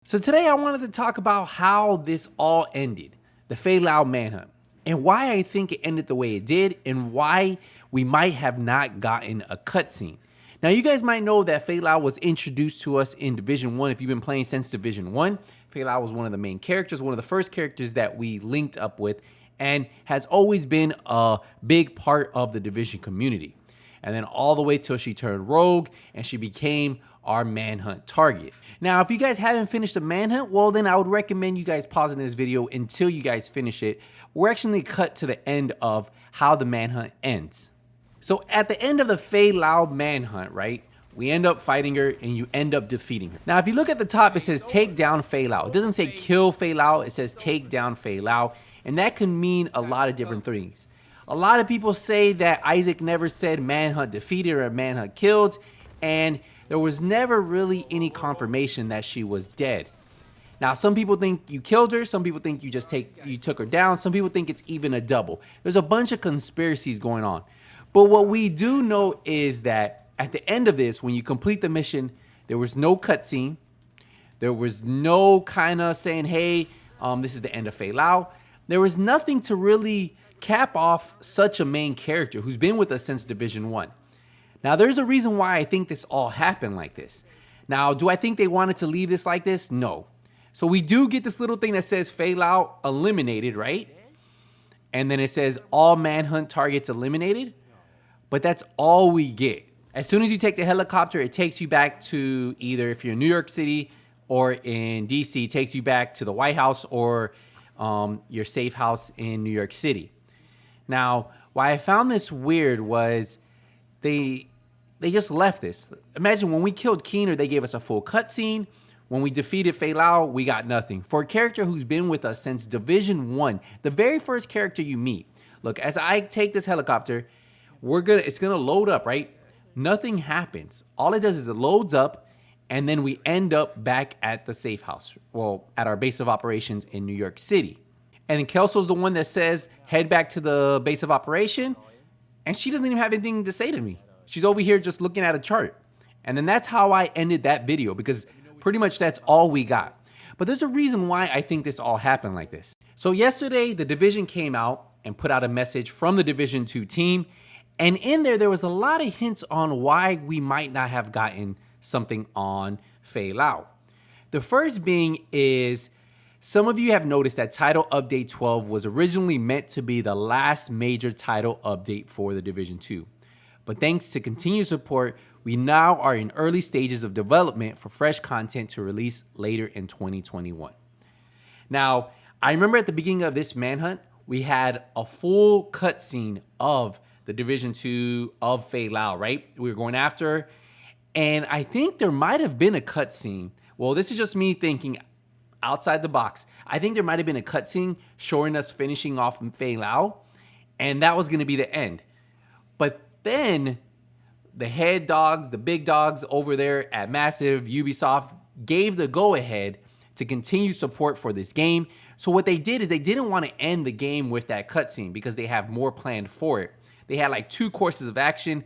So today I wanted to talk about how this all ended, the Faye Lau manhunt, and why I think it ended the way it did, and why we might have not gotten a cutscene. Now you guys might know that Faye Lau was introduced to us in Division 1. If you've been playing since Division 1, Faye Lau was one of the main characters, one of the first characters that we linked up with, and has always been a big part of the Division community. And then all the way till she turned rogue and she became our manhunt target. Now, if you guys haven't finished the manhunt, well, then I would recommend you guys pausing this video until you guys finish it. We're actually cut to the end of how the manhunt ends. So at the end of the Faye Lau manhunt, right, we end up fighting her and you end up defeating her. Now, if you look at the top, it says take down Faye Lau. It doesn't say kill Faye Lau, it says take down Faye Lau. And that can mean a lot of different things. A lot of people say that Isaac never said manhunt defeated or manhunt killed, and there was never really any confirmation that she was dead. Now, some people think you killed her, some people think you took her down, some people think it's even a double. There's a bunch of conspiracies going on. But what we do know is that at the end of this, when you complete the mission, there was no cutscene. There was no kind of saying, hey, this is the end of Faye Lau. There was nothing to really cap off such a main character who's been with us since Division 1. Now, there's a reason why I think this all happened like this. Now, do I think they wanted to leave this like this? No. So we do get this little thing that says Faye Lau eliminated, right? And then it says all manhunt targets eliminated. But that's all we get. As soon as you take the helicopter, it takes you back to either, if you're in New York City or in DC, it takes you back to the White House or your safe house in New York City. Now, why I found this weird was they just left this. Imagine when we killed Keener, they gave us a full cutscene. When we defeated Faye Lau, we got nothing. For a character who's been with us since Division 1, the very first character you meet. Look, as I take this helicopter, it's gonna load up, right? Nothing happens. All it does is it loads up, and then we end up back at the safe house. Well, at our base of operations in New York City. And then Kelso's the one that says, head back to the base of operation. And she doesn't even have anything to say to me. She's over here just looking at a chart. And then that's how I ended that video, because pretty much that's all we got. But there's a reason why I think this all happened like this. So yesterday, the Division came out and put out a message from the Division 2 team. And in there was a lot of hints on why we might not have gotten something on Faye Lau. The first being is, some of you have noticed that Title Update 12 was originally meant to be the last major title update for the Division 2. But thanks to continued support, we now are in early stages of development for fresh content to release later in 2021. Now, I remember at the beginning of this manhunt, we had a full cutscene of the Division 2 of Faye Lau, right? We were going after her, and I think there might have been a cutscene. Well, this is just me thinking outside the box. I think there might have been a cutscene showing us finishing off Faye Lau, and that was going to be the end. But then the head dogs, the big dogs over there at Massive, Ubisoft, gave the go-ahead to continue support for this game. So what they did is they didn't want to end the game with that cutscene because they have more planned for it. They had like 2 courses of action,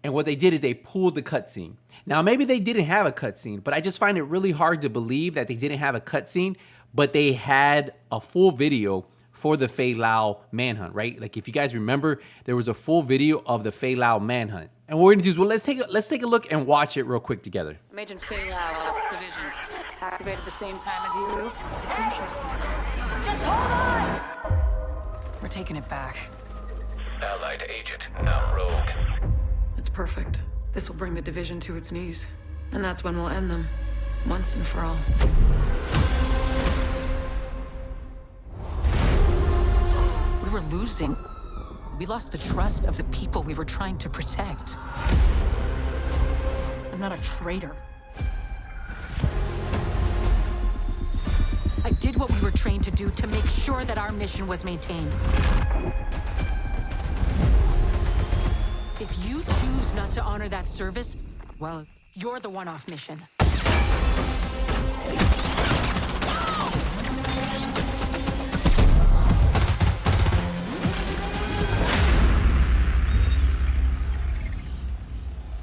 and what they did is they pulled the cutscene. Now, maybe they didn't have a cutscene, but I just find it really hard to believe that they didn't have a cutscene, but they had a full video for the Faye Lau manhunt, right? Like, if you guys remember, there was a full video of the Faye Lau manhunt. And what we're gonna do is, well, let's take a look and watch it real quick together. Agent Faye Lau, Division, activated the same time as you. Interesting, sir. Just hold on! We're taking it back. Allied agent, now rogue. It's perfect. This will bring the Division to its knees. And that's when we'll end them, once and for all. We were losing. We lost the trust of the people we were trying to protect. I'm not a traitor. I did what we were trained to do to make sure that our mission was maintained. If you choose not to honor that service, well, you're the one off mission.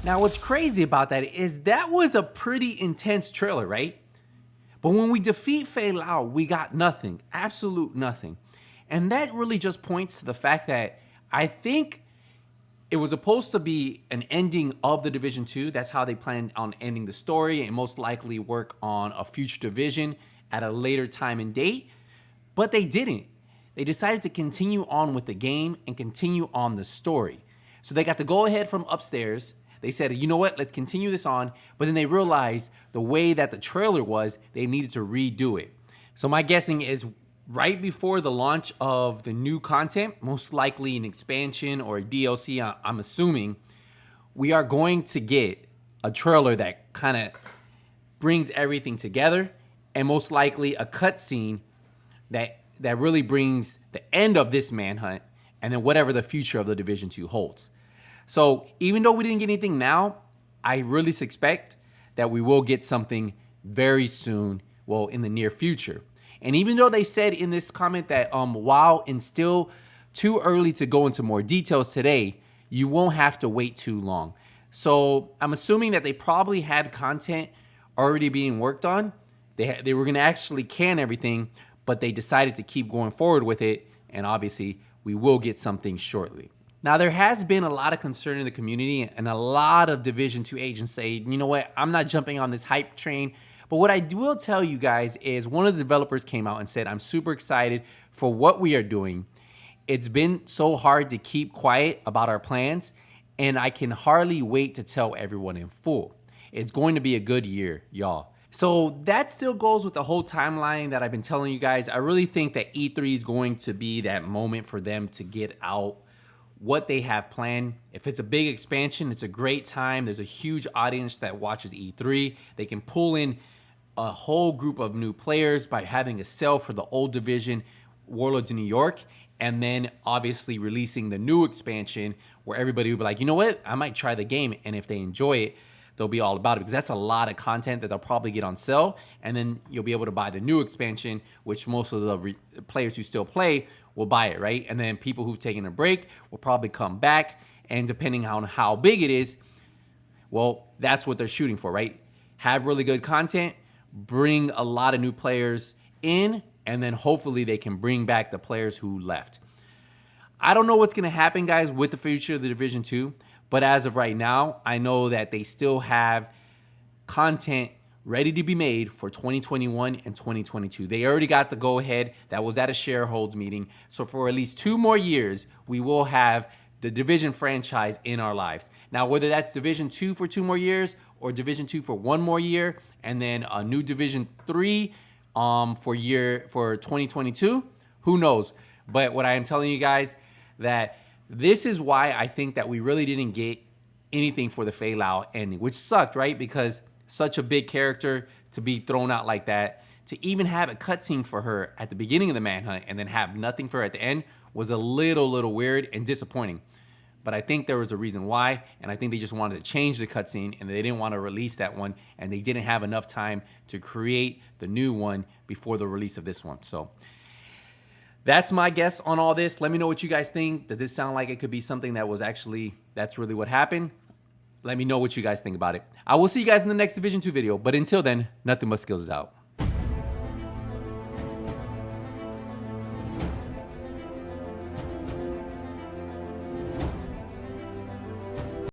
Now, what's crazy about that is that was a pretty intense trailer, right? But when we defeat Faye Lau, we got nothing, absolute nothing. And that really just points to the fact that I think it was supposed to be an ending of the Division 2. That's how they planned on ending the story, and most likely work on a future division at a later time and date. But they didn't. They decided to continue on with the game and continue on the story. So they got the go ahead from upstairs. They said, you know what, let's continue this on. But then they realized the way that the trailer was, they needed to redo it. So my guessing is right before the launch of the new content, most likely an expansion or a DLC, I'm assuming, we are going to get a trailer that kind of brings everything together, and most likely a cutscene that really brings the end of this manhunt and then whatever the future of the Division 2 holds. So even though we didn't get anything now, I really suspect that we will get something very soon, well, in the near future. And even though they said in this comment that while it's still too early to go into more details today, you won't have to wait too long. So I'm assuming that they probably had content already being worked on. They were gonna actually can everything, but they decided to keep going forward with it. And obviously we will get something shortly. Now, there has been a lot of concern in the community, and a lot of Division 2 agents say, you know what, I'm not jumping on this hype train. But what I will tell you guys is one of the developers came out and said, I'm super excited for what we are doing. It's been so hard to keep quiet about our plans, and I can hardly wait to tell everyone in full. It's going to be a good year, y'all. So that still goes with the whole timeline that I've been telling you guys. I really think that E3 is going to be that moment for them to get out what they have planned. If it's a big expansion, it's a great time. There's a huge audience that watches E3. They can pull in a whole group of new players by having a sale for the old division, Warlords of New York, and then obviously releasing the new expansion where everybody will be like, you know what, I might try the game, and if they enjoy it, they'll be all about it, because that's a lot of content that they'll probably get on sale, and then you'll be able to buy the new expansion, which most of the players who still play will buy it, right? And then people who've taken a break will probably come back, and depending on how big it is, well, that's what they're shooting for, right? Have really good content, bring a lot of new players in, and then hopefully they can bring back the players who left. I don't know what's going to happen, guys, with the future of the Division 2, but as of right now, I know that they still have content ready to be made for 2021 and 2022. They already got the go-ahead. That was at a shareholders meeting. So for at least 2 more years, we will have the Division franchise in our lives. Now, whether that's Division 2 for 2 more years or Division 2 for 1 more year, and then a new Division 3 for 2022, who knows? But what I am telling you guys, that this is why I think that we really didn't get anything for the Faye Lau ending, which sucked, right? Because such a big character to be thrown out like that, to even have a cutscene for her at the beginning of the manhunt and then have nothing for her at the end was a little weird and disappointing. But I think there was a reason why, and I think they just wanted to change the cutscene, and they didn't want to release that one, and they didn't have enough time to create the new one before the release of this one. So that's my guess on all this. Let me know what you guys think. Does this sound like it could be something that was actually, that's really what happened? Let me know what you guys think about it. I will see you guys in the next Division 2 video, but until then, Nothing But Skills is out.